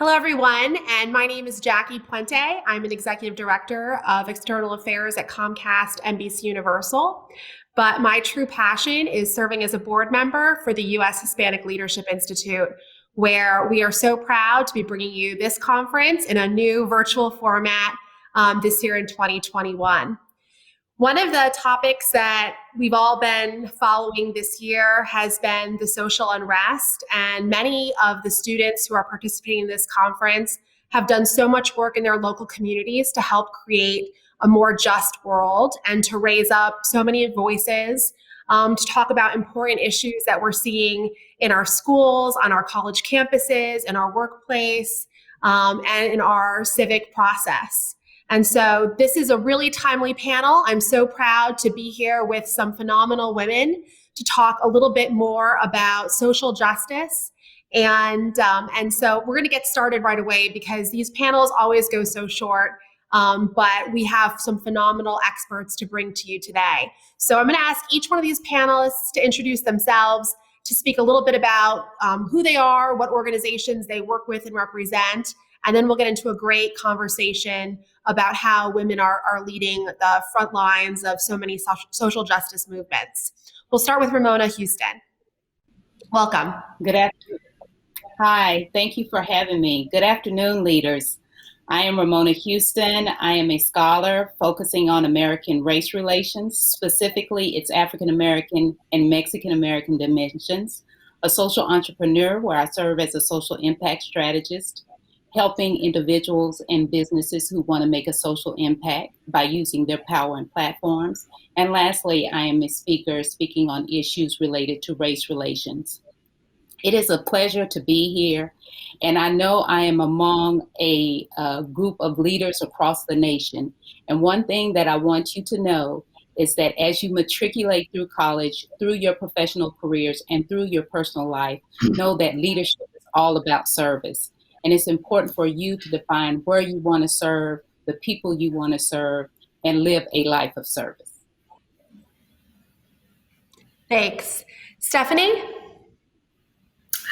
Hello, everyone, and my name is Jackie Puente. I'm an Executive Director of External Affairs at Comcast NBC Universal, but my true passion is serving as a board member for the U.S. Hispanic Leadership Institute, where we are so proud to be bringing you this conference in a new virtual format this year in 2021. One of the topics that we've all been following this year has been the social unrest, and many of the students who are participating in this conference have done so much work in their local communities to help create a more just world and to raise up so many voices to talk about important issues that we're seeing in our schools, on our college campuses, in our workplace, and in our civic process. And so this is a really timely panel. I'm so proud to be here with some phenomenal women to talk a little bit more about social justice. And so we're going to get started right away because these panels always go so short, but we have some phenomenal experts to bring to you today. So I'm going to ask each one of these panelists to introduce themselves, to speak a little bit about who they are, what organizations they work with and represent, and then we'll get into a great conversation about how women are leading the front lines of so many social justice movements. We'll start with Ramona Houston. Welcome. Good afternoon. Hi, thank you for having me. Good afternoon, leaders. I am Ramona Houston. I am a scholar focusing on American race relations, specifically its African American and Mexican American dimensions, a social entrepreneur where I serve as a social impact strategist, helping individuals and businesses who want to make a social impact by using their power and platforms. And lastly, I am a speaker speaking on issues related to race relations. It is a pleasure to be here, and I know I am among a group of leaders across the nation. And one thing that I want you to know is that as you matriculate through college, through your professional careers, and through your personal life, know that leadership is all about service. And it's important for you to define where you want to serve, the people you want to serve, and live a life of service. Thanks. Stephanie?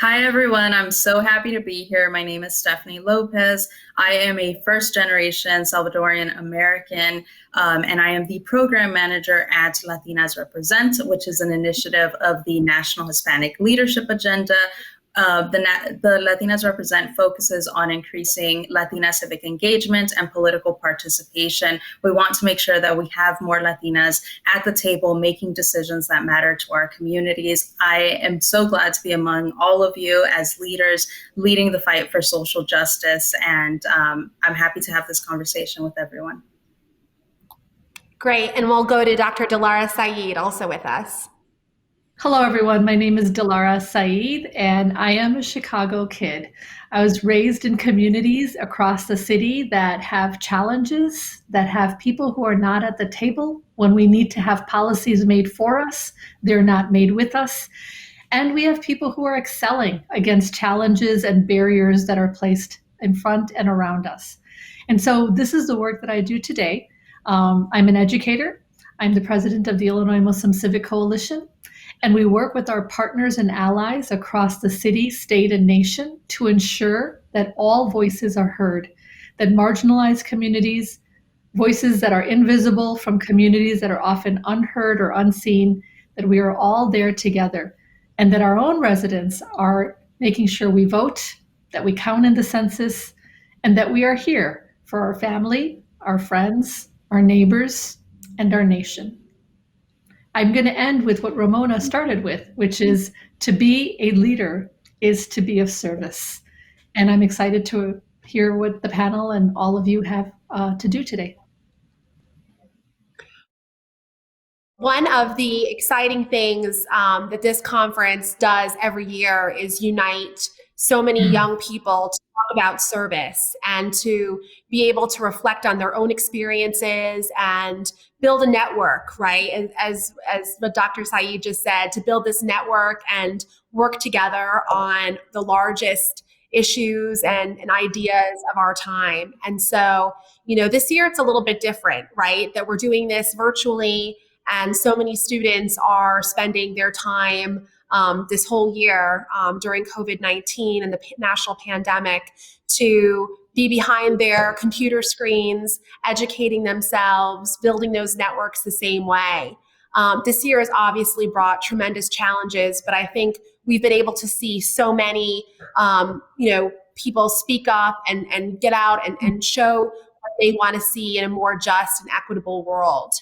Hi, everyone. I'm so happy to be here. My name is Stephanie Lopez. I am a first-generation Salvadorian American, and I am the program manager at Latinas Represent, which is an initiative of the National Hispanic Leadership Agenda. The Latinas Represent focuses on increasing Latina civic engagement and political participation. We want to make sure that we have more Latinas at the table making decisions that matter to our communities. I am so glad to be among all of you as leaders leading the fight for social justice, and I'm happy to have this conversation with everyone. Great, and we'll go to Dr. Dilara Saeed, also with us. Hello, everyone. My name is Dilara Saeed, and I am a Chicago kid. I was raised in communities across the city that have challenges, that have people who are not at the table. When we need to have policies made for us, they're not made with us. And we have people who are excelling against challenges and barriers that are placed in front and around us. And so this is the work that I do today. I'm an educator. I'm the president of the Illinois Muslim Civic Coalition. And we work with our partners and allies across the city, state, and nation to ensure that all voices are heard, that marginalized communities, voices that are invisible from communities that are often unheard or unseen, that we are all there together, and that our own residents are making sure we vote, that we count in the census, and that we are here for our family, our friends, our neighbors, and our nation. I'm going to end with what Ramona started with, which is to be a leader is to be of service. And I'm excited to hear what the panel and all of you have to do today. One of the exciting things that this conference does every year is unite so many young people to talk about service and to be able to reflect on their own experiences and build a network, right? And as what Dr. Saeed just said, to build this network and work together on the largest issues and ideas of our time. And so, this year it's a little bit different, right? That we're doing this virtually. And so many students are spending their time this whole year during COVID-19 and the national pandemic to be behind their computer screens, educating themselves, building those networks the same way. This year has obviously brought tremendous challenges, but I think we've been able to see so many, people speak up and get out and show what they want to see in a more just and equitable world.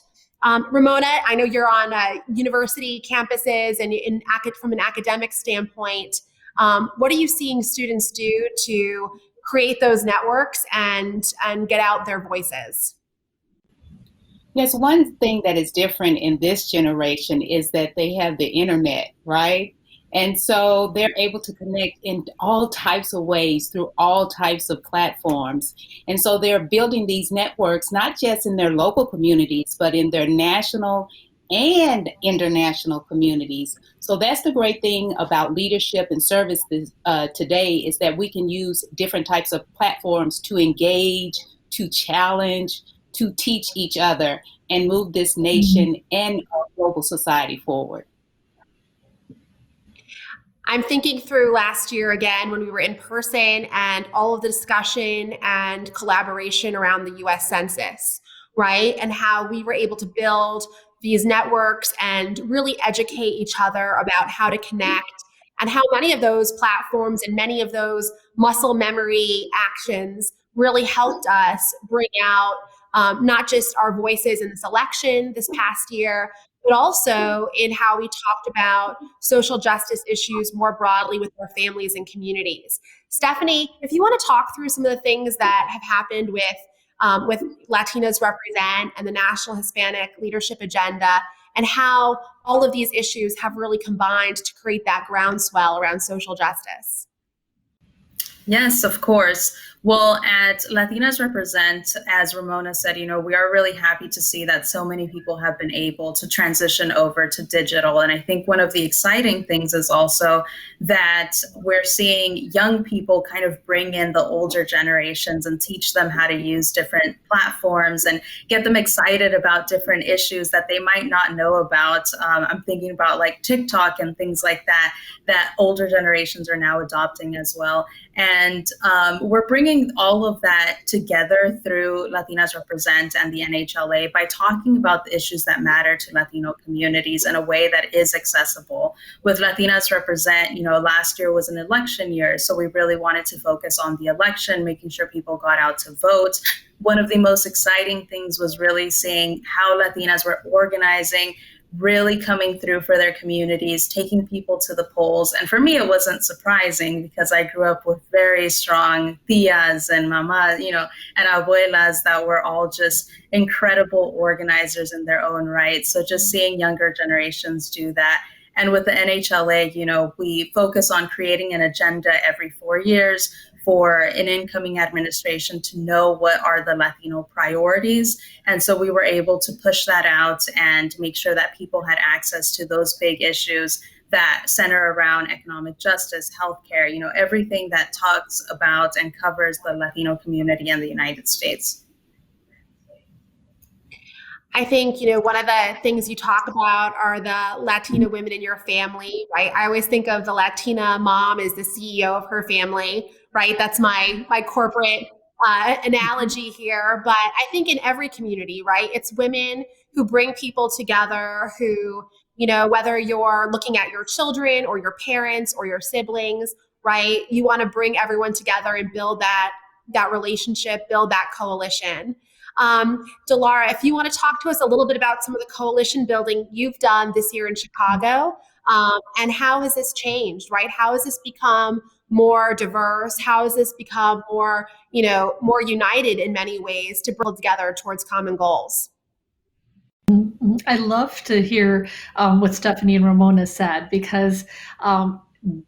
Ramona, I know you're on university campuses and from an academic standpoint, what are you seeing students do to create those networks and get out their voices? Yes, one thing that is different in this generation is that they have the internet, right? And so they're able to connect in all types of ways through all types of platforms. And so they're building these networks, not just in their local communities, but in their national and international communities. So that's the great thing about leadership and service today, is that we can use different types of platforms to engage, to challenge, to teach each other and move this nation and our global society forward. I'm thinking through last year again when we were in person and all of the discussion and collaboration around the US Census, right? And how we were able to build these networks and really educate each other about how to connect, and how many of those platforms and many of those muscle memory actions really helped us bring out not just our voices in this election this past year, but also in how we talked about social justice issues more broadly with our families and communities. Stephanie, if you want to talk through some of the things that have happened with Latinos Represent and the National Hispanic Leadership Agenda, and how all of these issues have really combined to create that groundswell around social justice. Yes, of course. Well, at Latinas Represent, as Ramona said, we are really happy to see that so many people have been able to transition over to digital. And I think one of the exciting things is also that we're seeing young people kind of bring in the older generations and teach them how to use different platforms and get them excited about different issues that they might not know about. I'm thinking about like TikTok and things like that older generations are now adopting as well. And we're bringing all of that together through Latinas Represent and the NHLA by talking about the issues that matter to Latino communities in a way that is accessible. With Latinas Represent, last year was an election year, so we really wanted to focus on the election, making sure people got out to vote. One of the most exciting things was really seeing how Latinas were organizing, really coming through for their communities, taking people to the polls. And for me, it wasn't surprising because I grew up with very strong tias and mamás, and abuelas that were all just incredible organizers in their own right. So just seeing younger generations do that. And with the NHLA, we focus on creating an agenda every 4 years for an incoming administration to know what are the Latino priorities. And so we were able to push that out and make sure that people had access to those big issues that center around economic justice, healthcare, everything that talks about and covers the Latino community in the United States. I think, one of the things you talk about are the Latina women in your family, right? I always think of the Latina mom as the CEO of her family, right? That's my corporate analogy here. But I think in every community, right, it's women who bring people together who, whether you're looking at your children or your parents or your siblings, right, you want to bring everyone together and build that relationship, build that coalition. Delara, if you want to talk to us a little bit about some of the coalition building you've done this year in Chicago, and how has this changed, right? How has this become more diverse? How has this become more united in many ways to build together towards common goals? I love to hear what Stephanie and Ramona said, because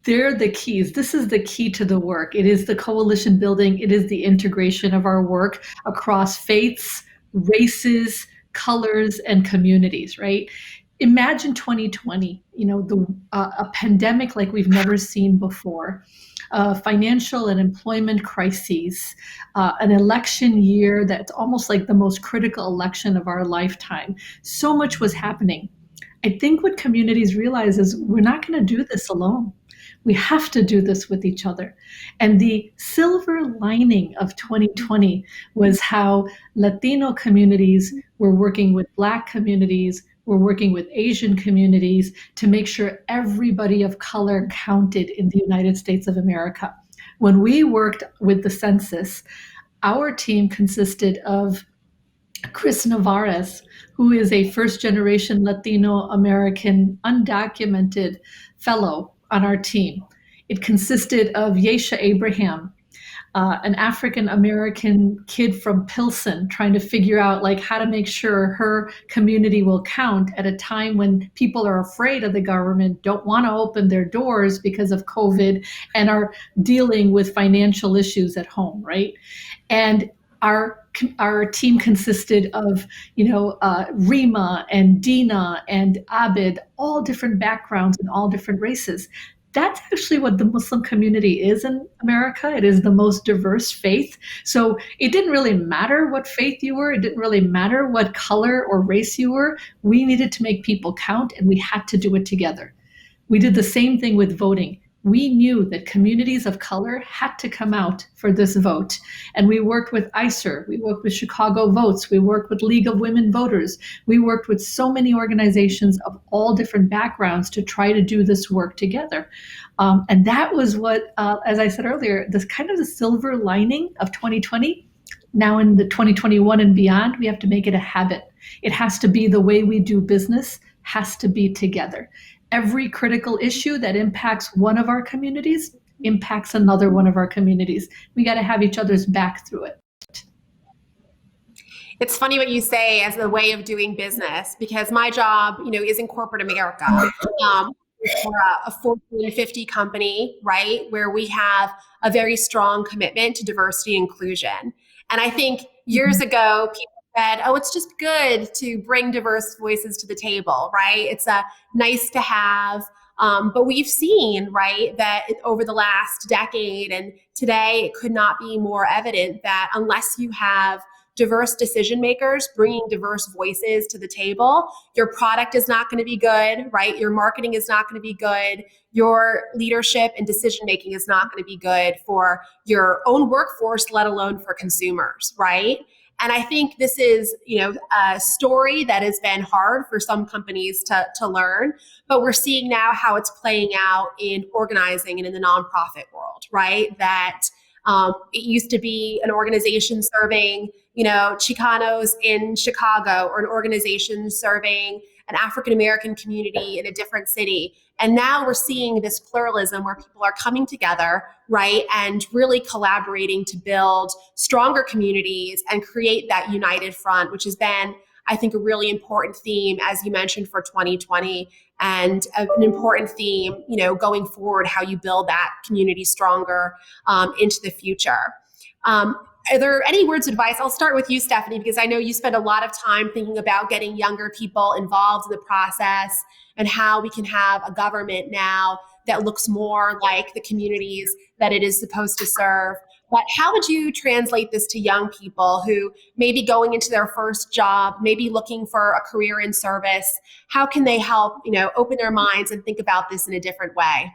they're the keys. This is the key to the work. It is the coalition building. It is the integration of our work across faiths, races, colors, and communities, right? imagine 2020, a pandemic like we've never seen before, financial and employment crises, an election year that's almost like the most critical election of our lifetime. So much was happening. I think what communities realize is we're not going to do this alone. We have to do this with each other. And the silver lining of 2020 was how Latino communities were working with Black communities, were working with Asian communities to make sure everybody of color counted in the United States of America. When we worked with the census, our team consisted of Chris Navarez, who is a first generation Latino American undocumented fellow on our team. It consisted of Yesha Abraham, an African American kid from Pilsen, trying to figure out like how to make sure her community will count at a time when people are afraid of the government, don't want to open their doors because of COVID, and are dealing with financial issues at home, right? And our team consisted of, Rima and Dina and Abid, all different backgrounds and all different races. That's actually what the Muslim community is in America. It is the most diverse faith. So it didn't really matter what faith you were. It didn't really matter what color or race you were. We needed to make people count, and we had to do it together. We did the same thing with voting. We knew that communities of color had to come out for this vote. And we worked with ICER, we worked with Chicago Votes, we worked with League of Women Voters. We worked with so many organizations of all different backgrounds to try to do this work together. And that was what, as I said earlier, this kind of the silver lining of 2020. Now in the 2021 and beyond, we have to make it a habit. It has to be the way we do business, has to be together. Every critical issue that impacts one of our communities impacts another one of our communities. We got to have each other's back through it. It's funny what you say as a way of doing business, because my job, is in corporate America. We're a Fortune 50 company, right, where we have a very strong commitment to diversity and inclusion. And I think years ago, people said, oh, it's just good to bring diverse voices to the table, right? It's nice to have. But we've seen, right, that over the last decade and today, it could not be more evident that unless you have diverse decision makers bringing diverse voices to the table, your product is not going to be good, right? Your marketing is not going to be good. Your leadership and decision making is not going to be good for your own workforce, let alone for consumers, right? And I think this is, a story that has been hard for some companies to learn, but we're seeing now how it's playing out in organizing and in the nonprofit world, right? That it used to be an organization serving, Chicanos in Chicago, or an organization serving an African-American community in a different city. And now we're seeing this pluralism where people are coming together, right, and really collaborating to build stronger communities and create that united front, which has been, I think, a really important theme, as you mentioned, for 2020, and an important theme, going forward, how you build that community stronger into the future. Are there any words of advice? I'll start with you, Stephanie, because I know you spend a lot of time thinking about getting younger people involved in the process and how we can have a government now that looks more like the communities that it is supposed to serve. But how would you translate this to young people who may be going into their first job, maybe looking for a career in service? How can they help, open their minds and think about this in a different way?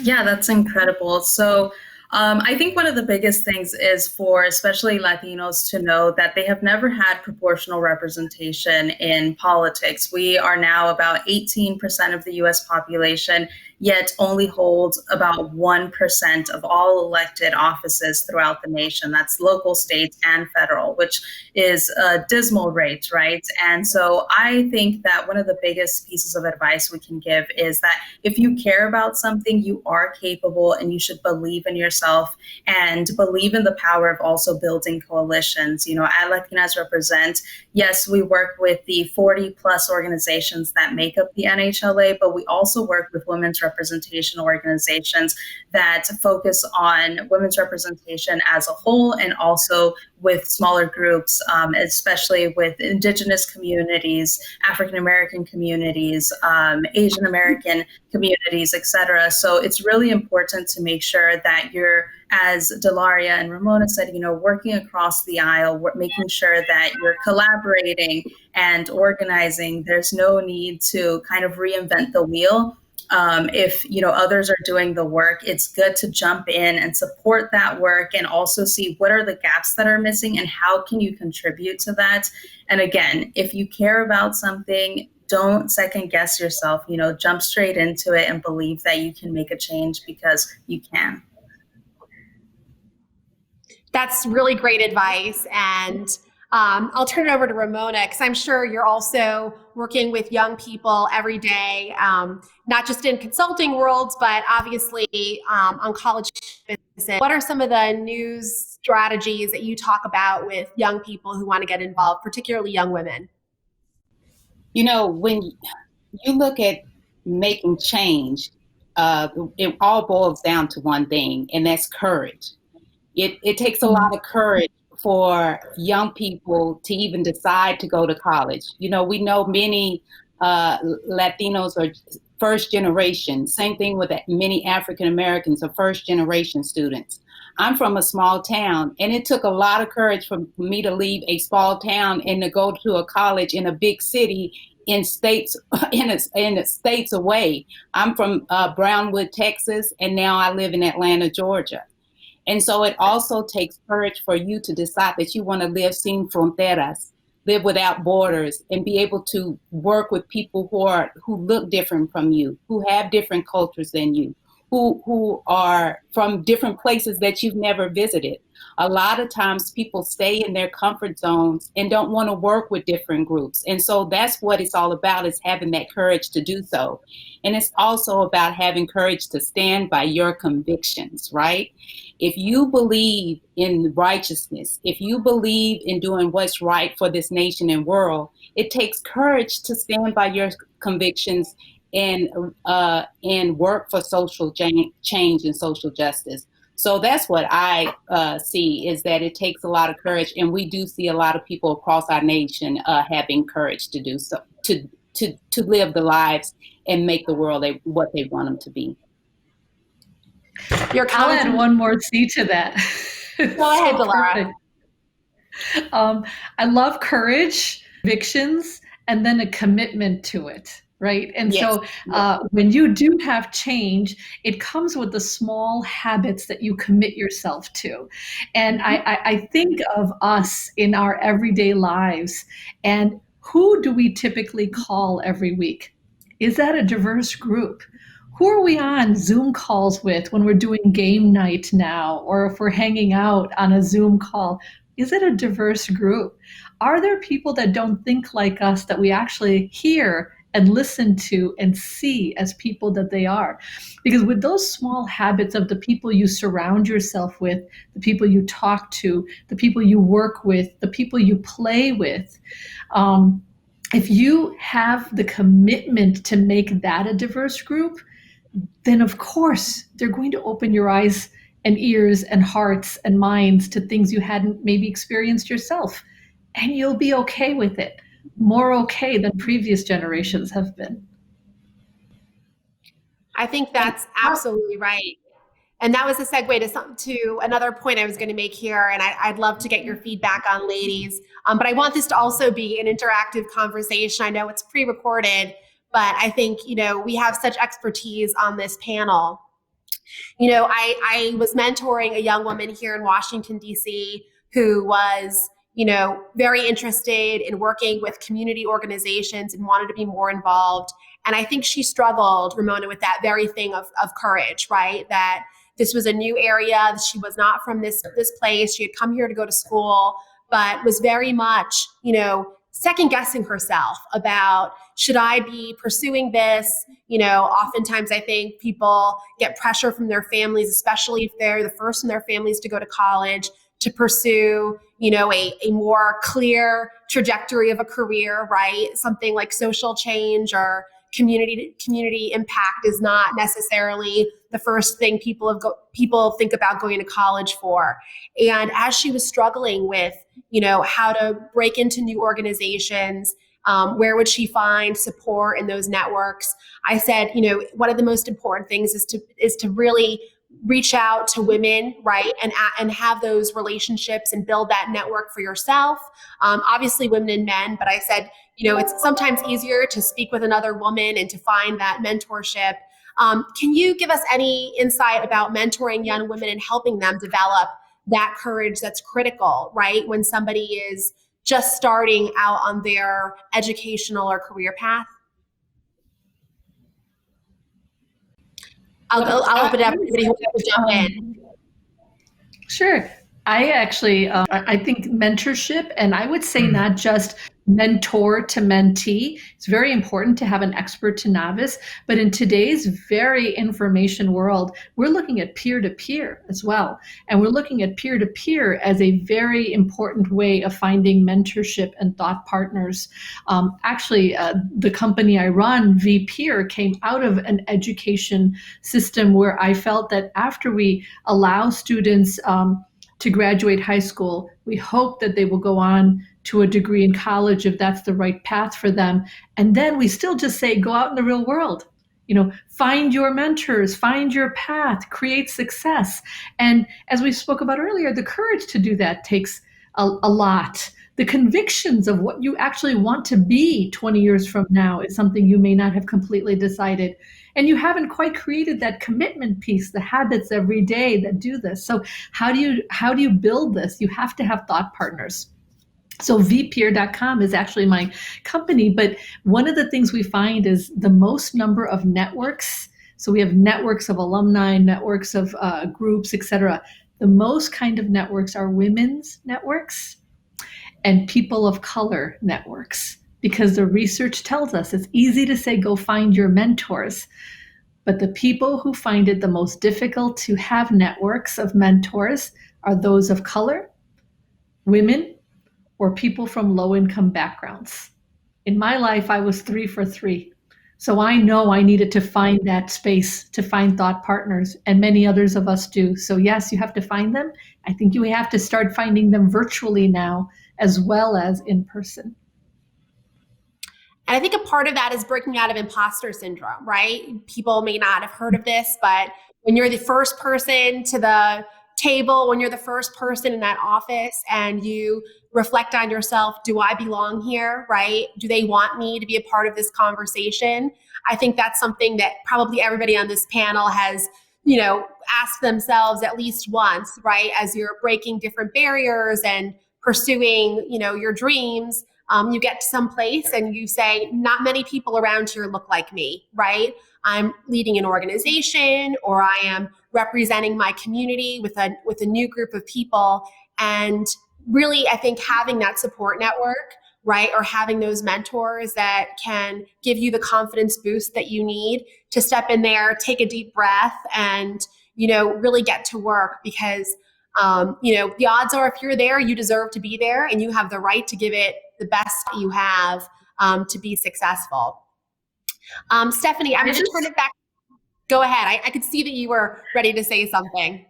Yeah, that's incredible. So I think one of the biggest things is for especially Latinos to know that they have never had proportional representation in politics. We are now about 18% of the US population, yet only holds about 1% of all elected offices throughout the nation. That's local, state, and federal, which is a dismal rate, right? And so I think that one of the biggest pieces of advice we can give is that if you care about something, you are capable, and you should believe in yourself and believe in the power of also building coalitions. At Latinas Represent, yes, we work with the 40 plus organizations that make up the NHLA, but we also work with women's representation organizations that focus on women's representation as a whole, and also with smaller groups, especially with Indigenous communities, African American communities, Asian American communities, etc. So it's really important to make sure that you're, as Delaria and Ramona said, working across the aisle, making sure that you're collaborating and organizing. There's no need to kind of reinvent the wheel. If others are doing the work, it's good to jump in and support that work, and also see what are the gaps that are missing and how can you contribute to that. And again, if you care about something, don't second guess yourself. Jump straight into it and believe that you can make a change, because you can. That's really great advice. And I'll turn it over to Ramona, because I'm sure you're also working with young people every day, not just in consulting worlds, but obviously on college campuses. What are some of the news strategies that you talk about with young people who want to get involved, particularly young women? When you look at making change, it all boils down to one thing, and that's courage. It takes a lot of courage for young people to even decide to go to college. We know many Latinos are first generation. Same thing with many African Americans are first generation students. I'm from a small town, and it took a lot of courage for me to leave a small town and to go to a college in a big city in states away. I'm from Brownwood, Texas, and now I live in Atlanta, Georgia. And so it also takes courage for you to decide that you want to live sin fronteras, live without borders, and be able to work with people who look different from you, who have different cultures than you, who are from different places that you've never visited. A lot of times people stay in their comfort zones and don't want to work with different groups. And so that's what it's all about, is having that courage to do so. And it's also about having courage to stand by your convictions, right? If you believe in righteousness, if you believe in doing what's right for this nation and world, it takes courage to stand by your convictions and work for social change and social justice. So that's what I see, is that it takes a lot of courage, and we do see a lot of people across our nation having courage to do so, to live the lives and make the world what they want them to be. I'll add one more C to that. Go ahead, Delara. I love courage, convictions, and then a commitment to it. Right. And yes. So when you do have change, it comes with the small habits that you commit yourself to. And I think of us in our everyday lives, and who do we typically call every week? Is that a diverse group? Who are we on Zoom calls with when we're doing game night now, or if we're hanging out on a Zoom call? Is it a diverse group? Are there people that don't think like us that we actually hear and listen to and see as people that they are? Because with those small habits of the people you surround yourself with, the people you talk to, the people you work with, the people you play with, if you have the commitment to make that a diverse group, then of course they're going to open your eyes and ears and hearts and minds to things you hadn't maybe experienced yourself. And you'll be okay with it. More okay than previous generations have been. I think that's absolutely right. And that was a segue to another point I was going to make here, and I'd love to get your feedback on, ladies. But I want this to also be an interactive conversation. I know it's pre-recorded, but I think, we have such expertise on this panel. I was mentoring a young woman here in Washington, D.C. who was very interested in working with community organizations and wanted to be more involved. And I think she struggled, Ramona, with that very thing of courage, right? That this was a new area. She was not from this place. She had come here to go to school, but was very much, second guessing herself about, should I be pursuing this? Oftentimes I think people get pressure from their families, especially if they're the first in their families to go to college, to pursue, a more clear trajectory of a career, right? Something like social change or community impact is not necessarily the first thing people think about going to college for. And as she was struggling with, how to break into new organizations, where would she find support in those networks? I said, one of the most important things is to really reach out to women, right, and have those relationships and build that network for yourself. Obviously, women and men, but I said, it's sometimes easier to speak with another woman and to find that mentorship. Can you give us any insight about mentoring young women and helping them develop that courage that's critical, right, when somebody is just starting out on their educational or career path? I'll open it up to anybody who wants to jump in. Sure. I actually, I think mentorship, and I would say not just mentor to mentee. It's very important to have an expert to novice, but in today's very information world, we're looking at peer-to-peer as well. And we're looking at peer-to-peer as a very important way of finding mentorship and thought partners. The company I run, vPeer, came out of an education system where I felt that after we allow students to graduate high school, we hope that they will go on to a degree in college if that's the right path for them. And then we still just say, go out in the real world, find your mentors, find your path, create success. And as we spoke about earlier, the courage to do that takes a lot. The convictions of what you actually want to be 20 years from now is something you may not have completely decided. And you haven't quite created that commitment piece, the habits every day that do this. So how do you build this? You have to have thought partners. So vpeer.com is actually my company, but one of the things we find is the most number of networks. So we have networks of alumni, networks of groups, etc. The most kind of networks are women's networks and people of color networks, because the research tells us it's easy to say, go find your mentors. But the people who find it the most difficult to have networks of mentors are those of color, women, or people from low-income backgrounds. In my life, I was 3 for 3. So I know I needed to find that space to find thought partners, and many others of us do. So yes, you have to find them. I think you have to start finding them virtually now as well as in person. And I think a part of that is breaking out of imposter syndrome, right? People may not have heard of this, but when you're the first person to the table, when you're the first person in that office and you reflect on yourself, do I belong here, right? Do they want me to be a part of this conversation? I think that's something that probably everybody on this panel has, asked themselves at least once, right? As you're breaking different barriers and pursuing, your dreams, you get to some place and you say, not many people around here look like me, right? I'm leading an organization, or I am representing my community with a new group of people. And really, I think having that support network, right, or having those mentors that can give you the confidence boost that you need to step in there, take a deep breath, and, really get to work, because the odds are if you're there, you deserve to be there, and you have the right to give it the best you have to be successful. Stephanie, I'm going to turn it back. Go ahead. I could see that you were ready to say something.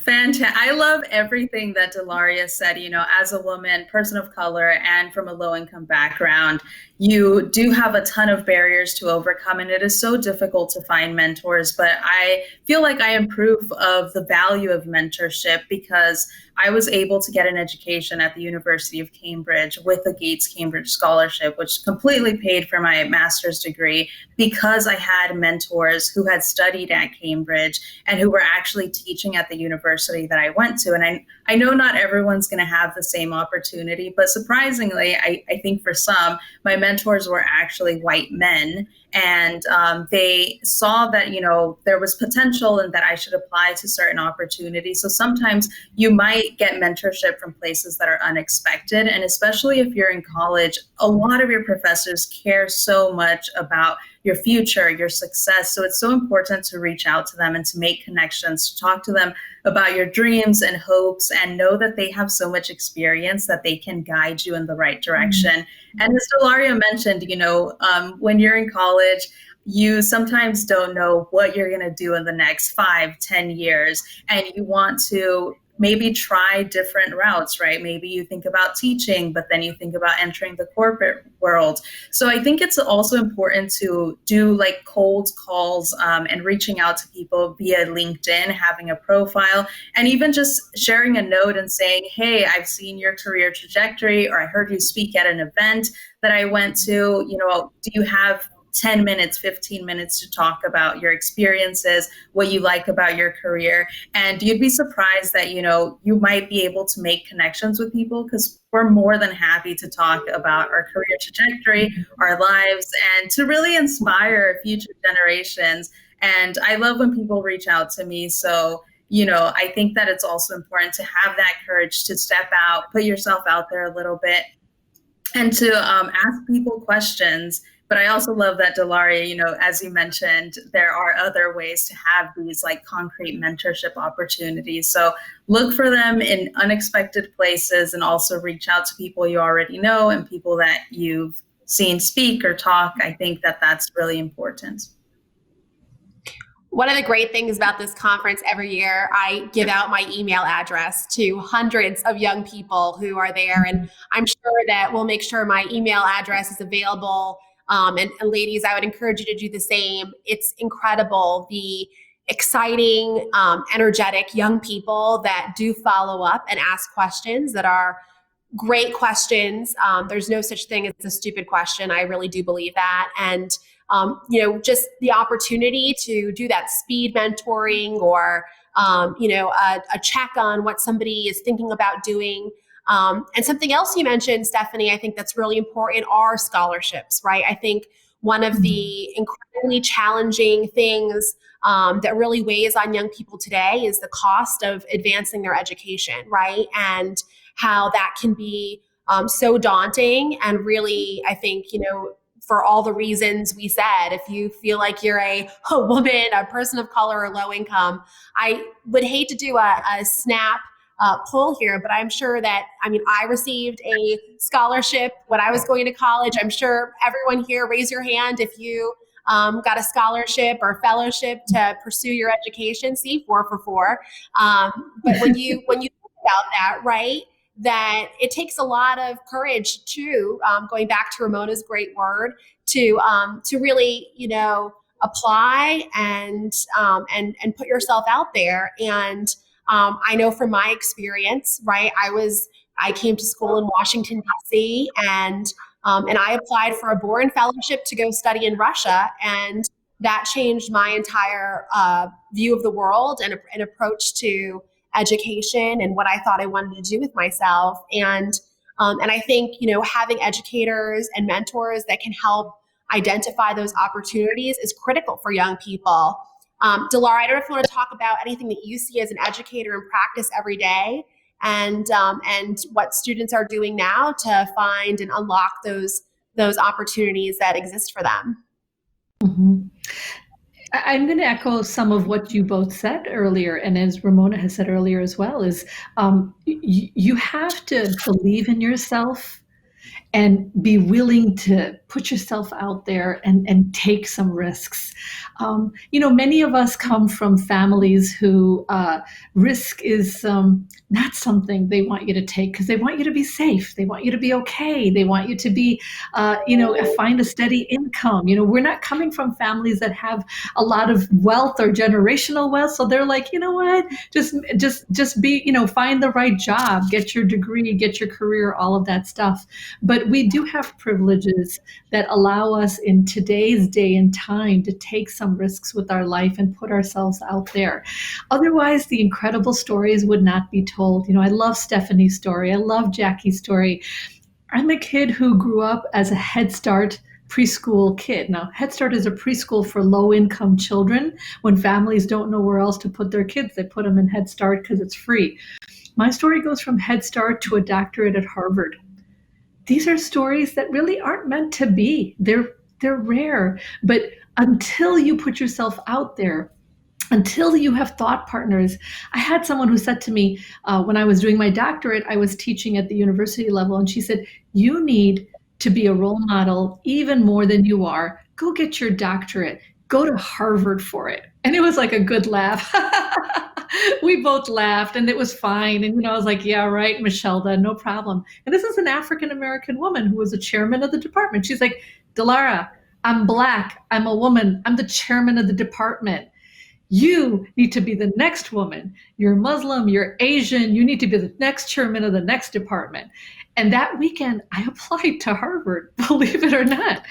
Fantastic. I love everything that Delaria said. As a woman, person of color, and from a low-income background, you do have a ton of barriers to overcome, and it is so difficult to find mentors. But I feel like I am proof of the value of mentorship, because I was able to get an education at the University of Cambridge with a Gates Cambridge scholarship, which completely paid for my master's degree, because I had mentors who had studied at Cambridge and who were actually teaching at the university that I went to. And I know not everyone's going to have the same opportunity, but surprisingly, I think for some, my mentors were actually white men, and they saw that, there was potential and that I should apply to certain opportunities. So sometimes you might get mentorship from places that are unexpected. And especially if you're in college, a lot of your professors care so much about your future, your success. So it's so important to reach out to them and to make connections, to talk to them about your dreams and hopes, and know that they have so much experience that they can guide you in the right direction. And as Delaria mentioned, when you're in college, you sometimes don't know what you're going to do in the next 5-10 years, and you want to maybe try different routes, right? Maybe you think about teaching, but then you think about entering the corporate world. So I think it's also important to do like cold calls and reaching out to people via LinkedIn, having a profile, and even just sharing a note and saying, hey, I've seen your career trajectory, or I heard you speak at an event that I went to. Do you have 10 minutes, 15 minutes to talk about your experiences, what you like about your career? And you'd be surprised that, you might be able to make connections with people, because we're more than happy to talk about our career trajectory, our lives, and to really inspire future generations. And I love when people reach out to me. So, I think that it's also important to have that courage to step out, put yourself out there a little bit, and to ask people questions. But I also love that, Delaria, as you mentioned, there are other ways to have these like concrete mentorship opportunities. So look for them in unexpected places, and also reach out to people you already know and people that you've seen speak or talk. I think that that's really important. One of the great things about this conference, every year I give out my email address to hundreds of young people who are there, and I'm sure that we'll make sure my email address is available. And ladies, I would encourage you to do the same. It's incredible, the exciting, energetic young people that do follow up and ask questions that are great questions. There's no such thing as a stupid question. I really do believe that. And just the opportunity to do that speed mentoring, or a check on what somebody is thinking about doing. And something else you mentioned, Stephanie, I think that's really important are scholarships, right? I think one of the incredibly challenging things that really weighs on young people today is the cost of advancing their education, right? And how that can be so daunting. And really, I think, for all the reasons we said, if you feel like you're a woman, a person of color, or low income, I would hate to do a snap pull here, but I'm sure that, I received a scholarship when I was going to college. I'm sure everyone here, raise your hand if you got a scholarship or fellowship to pursue your education. See, 4 for 4. But when you think about that, right, that it takes a lot of courage to, going back to Ramona's great word, to really, apply and put yourself out there. And I know from my experience, right, I came to school in Washington, D.C., and I applied for a Boren Fellowship to go study in Russia, and that changed my entire view of the world and approach to education and what I thought I wanted to do with myself. And I think, having educators and mentors that can help identify those opportunities is critical for young people. Delara, I don't know if you want to talk about anything that you see as an educator in practice every day, and what students are doing now to find and unlock those opportunities that exist for them. Mm-hmm. I'm going to echo some of what you both said earlier, and as Ramona has said earlier as well, is you have to believe in yourself and be willing to put yourself out there and take some risks. Many of us come from families who risk is not something they want you to take, because they want you to be safe. They want you to be okay. They want you to be, find a steady income. We're not coming from families that have a lot of wealth or generational wealth. So they're like, you know what, just be, find the right job, get your degree, get your career, all of that stuff. But we do have privileges that allow us in today's day and time to take some risks with our life and put ourselves out there. Otherwise, the incredible stories would not be told. I love Stephanie's story. I love Jackie's story. I'm a kid who grew up as a Head Start preschool kid. Now, Head Start is a preschool for low-income children. When families don't know where else to put their kids, they put them in Head Start because it's free. My story goes from Head Start to a doctorate at Harvard. These are stories that really aren't meant to be. They're They're rare. But until you put yourself out there, until you have thought partners. I had someone who said to me when I was doing my doctorate, I was teaching at the university level, and she said, you need to be a role model even more than you are. Go get your doctorate. Go to Harvard for it. And it was like a good laugh. We both laughed and it was fine. And, I was like, yeah, right, Michelda, no problem. And this is an African-American woman who was a chairman of the department. She's like, Delara, I'm Black. I'm a woman. I'm the chairman of the department. You need to be the next woman. You're Muslim, you're Asian, you need to be the next chairman of the next department. And that weekend, I applied to Harvard, believe it or not.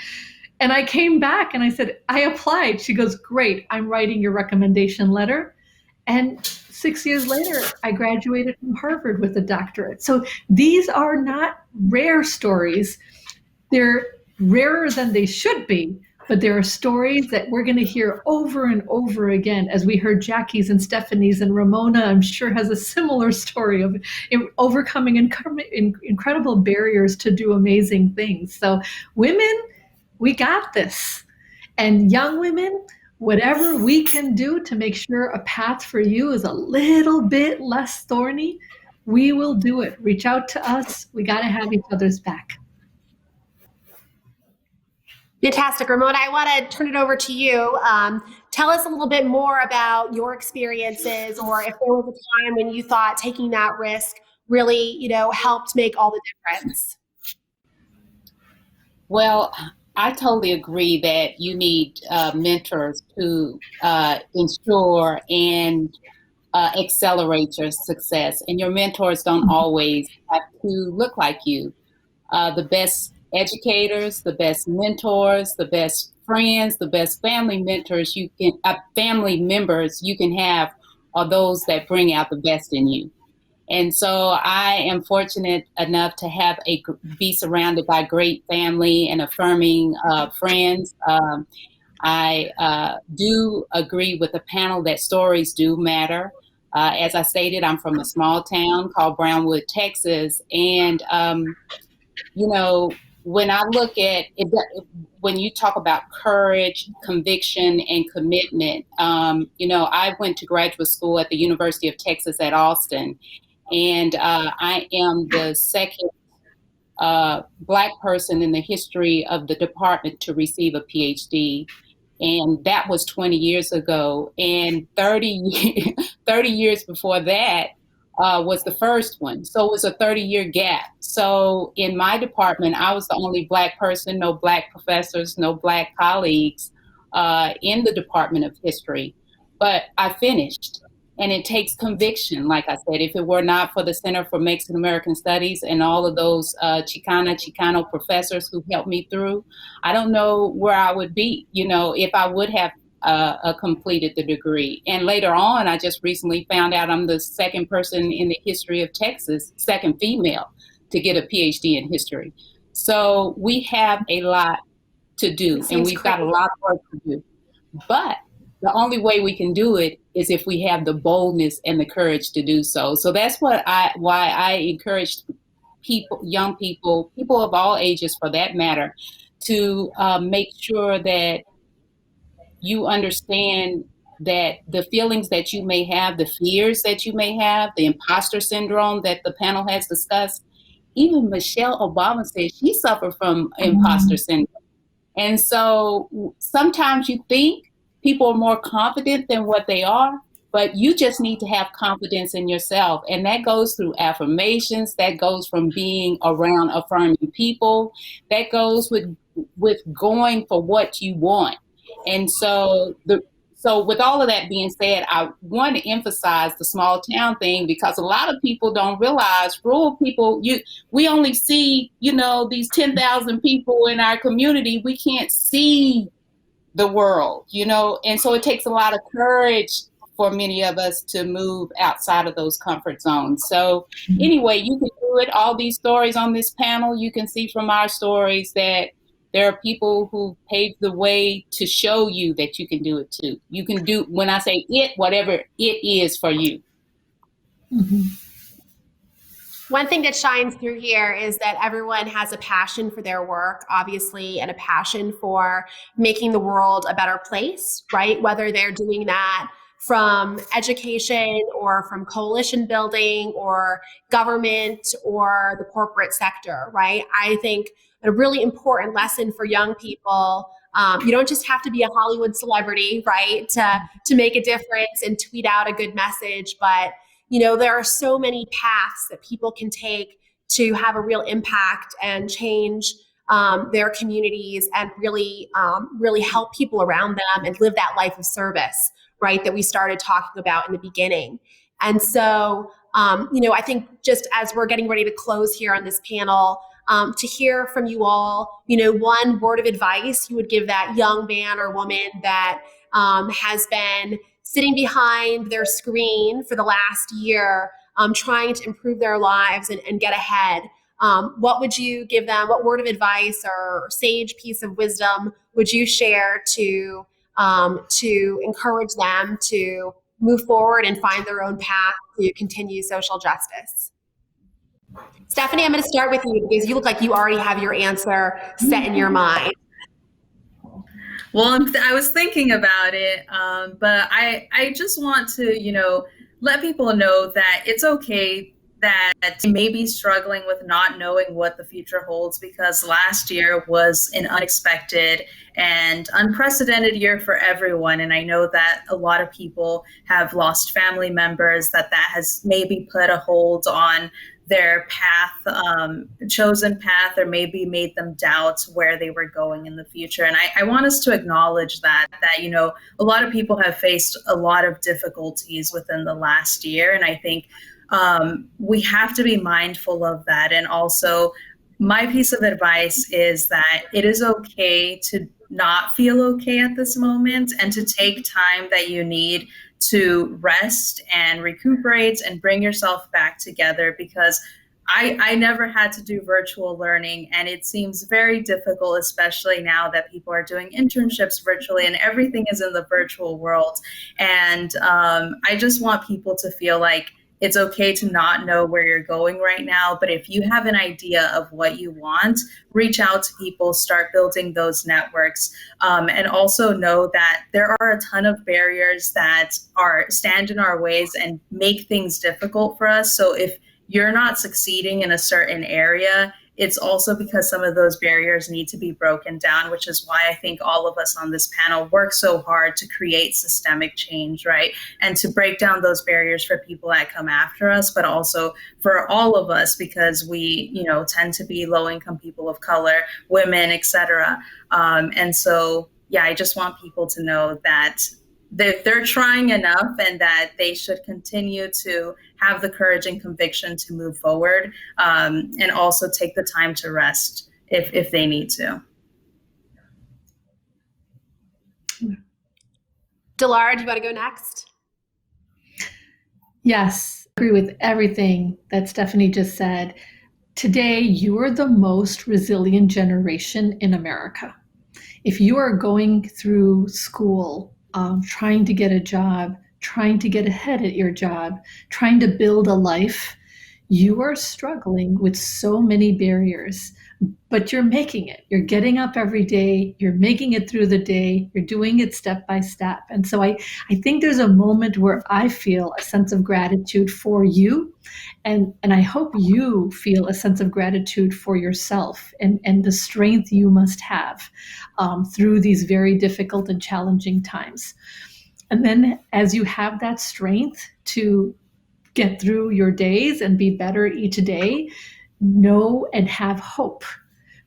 And I came back and I said, I applied. She goes, great, I'm writing your recommendation letter. And 6 years later, I graduated from Harvard with a doctorate. So these are not rare stories. They're rarer than they should be. But there are stories that we're going to hear over and over again, as we heard Jackie's and Stephanie's, and Ramona, I'm sure, has a similar story of overcoming incredible barriers to do amazing things. So women, we got this. And young women, whatever we can do to make sure a path for you is a little bit less thorny, we will do it. Reach out to us. We got to have each other's back. Fantastic. Ramona, I want to turn it over to you. Tell us a little bit more about your experiences, or if there was a time when you thought taking that risk really, helped make all the difference. Well, I totally agree that you need mentors to ensure and accelerate your success. And your mentors don't always have to look like you. The best educators, the best mentors, the best friends, the best family members you can have are those that bring out the best in you. And so I am fortunate enough to be surrounded by great family and affirming friends. I do agree with the panel that stories do matter. As I stated, I'm from a small town called Brownwood, Texas, and when I look at it, when you talk about courage, conviction, and commitment, I went to graduate school at the University of Texas at Austin, and I am the second Black person in the history of the department to receive a PhD. And that was 20 years ago. And 30 years before that, was the first one. So it was a 30-year gap. So in my department, I was the only Black person, no Black professors, no Black colleagues in the Department of History. But I finished. And it takes conviction, like I said. If it were not for the Center for Mexican American Studies and all of those Chicano professors who helped me through, I don't know where I would be, if I would have completed the degree. And later on, I just recently found out I'm the second person in the history of Texas, second female, to get a PhD in history. So we have a lot to do, and we've got a lot of work to do. But the only way we can do it is if we have the boldness and the courage to do so. So that's why I encourage people, young people of all ages for that matter, to make sure that you understand that the feelings that you may have, the fears that you may have, the imposter syndrome that the panel has discussed, even Michelle Obama said she suffered from imposter syndrome. And so sometimes you think people are more confident than what they are, but you just need to have confidence in yourself. And that goes through affirmations, that goes from being around affirming people, that goes with going for what you want. And so with all of that being said, I want to emphasize the small town thing, because a lot of people don't realize rural people, we only see, these 10,000 people in our community. We can't see the world, and so it takes a lot of courage for many of us to move outside of those comfort zones. So anyway, you can do it. All these stories on this panel, you can see from our stories that there are people who paved the way to show you that you can do it too. You can do, when I say it, whatever it is for you. Mm-hmm. One thing that shines through here is that everyone has a passion for their work, obviously, and a passion for making the world a better place, right? Whether they're doing that from education or from coalition building or government or the corporate sector, right? I think a really important lesson for young people. You don't just have to be a Hollywood celebrity, right, to make a difference and tweet out a good message, but there are so many paths that people can take to have a real impact and change their communities and really help people around them and live that life of service, right, that we started talking about in the beginning. And so, I think just as we're getting ready to close here on this panel, to hear from you all, one word of advice you would give that young man or woman that has been sitting behind their screen for the last year, trying to improve their lives and get ahead. What would you give them? What word of advice or sage piece of wisdom would you share to encourage them to move forward and find their own path to continue social justice? Stephanie, I'm going to start with you because you look like you already have your answer set in your mind. Well, I was thinking about it, but I just want to, let people know that it's okay that you may be struggling with not knowing what the future holds, because last year was an unexpected and unprecedented year for everyone. And I know that a lot of people have lost family members, that has maybe put a hold on their path, chosen path, or maybe made them doubt where they were going in the future. And I want us to acknowledge that, a lot of people have faced a lot of difficulties within the last year. And I think we have to be mindful of that. And also, my piece of advice is that it is okay to not feel okay at this moment and to take time that you need to rest and recuperate and bring yourself back together, because I never had to do virtual learning, and it seems very difficult, especially now that people are doing internships virtually and everything is in the virtual world. And I just want people to feel like it's okay to not know where you're going right now, but if you have an idea of what you want, reach out to people, start building those networks, and also know that there are a ton of barriers that stand in our ways and make things difficult for us. So if you're not succeeding in a certain area, it's also because some of those barriers need to be broken down, which is why I think all of us on this panel work so hard to create systemic change, right? And to break down those barriers for people that come after us, but also for all of us, because we, tend to be low-income people of color, women, etc. And so, I just want people to know that they're trying enough and that they should continue to have the courage and conviction to move forward, and also take the time to rest if they need to. Delara, do you want to go next? Yes, I agree with everything that Stephanie just said. Today, you are the most resilient generation in America. If you are going through school, trying to get a job, trying to get ahead at your job, trying to build a life, you are struggling with so many barriers, but you're making it. You're getting up every day, you're making it through the day, you're doing it step by step. And so I think there's a moment where I feel a sense of gratitude for you, and I hope you feel a sense of gratitude for yourself and the strength you must have through these very difficult and challenging times. And then as you have that strength to get through your days and be better each day, know and have hope,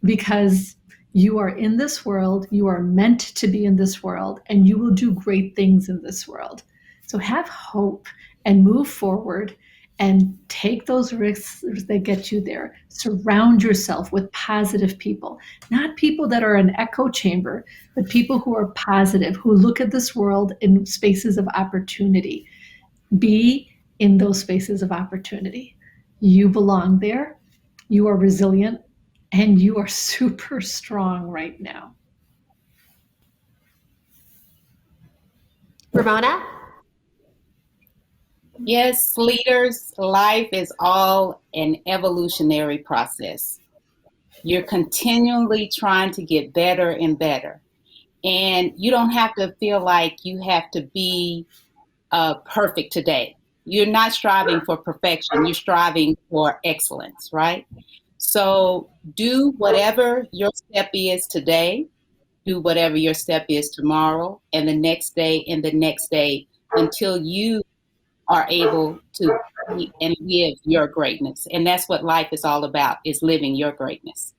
because you are in this world, you are meant to be in this world, and you will do great things in this world. So have hope and move forward and take those risks that get you there. Surround yourself with positive people, not people that are an echo chamber, but people who are positive, who look at this world in spaces of opportunity. Be in those spaces of opportunity. You belong there, you are resilient, and you are super strong right now. Ramona? Yes, leaders, life is all an evolutionary process. You're continually trying to get better and better. And you don't have to feel like you have to be perfect today. You're not striving for perfection, you're striving for excellence, right? So do whatever your step is today, do whatever your step is tomorrow, and the next day, and the next day, until you are able to be and live your greatness. And that's what life is all about, is living your greatness.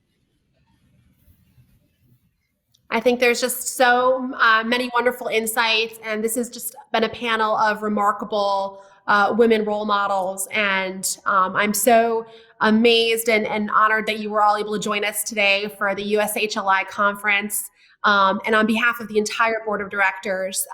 I think there's just so many wonderful insights, and this has just been a panel of remarkable women role models. And I'm so amazed and honored that you were all able to join us today for the USHLI conference. And on behalf of the entire board of directors,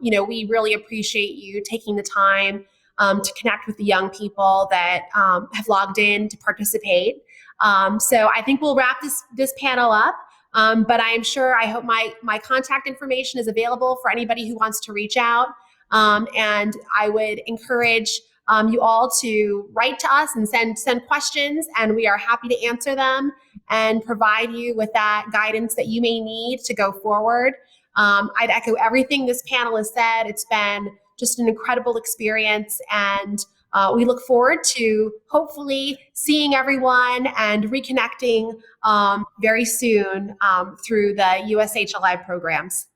we really appreciate you taking the time to connect with the young people that have logged in to participate. So I think we'll wrap this panel up. But I hope my contact information is available for anybody who wants to reach out. And I would encourage you all to write to us and send questions, and we are happy to answer them and provide you with that guidance that you may need to go forward. I'd echo everything this panel has said. It's been just an incredible experience, and we look forward to hopefully seeing everyone and reconnecting very soon through the USHLI programs.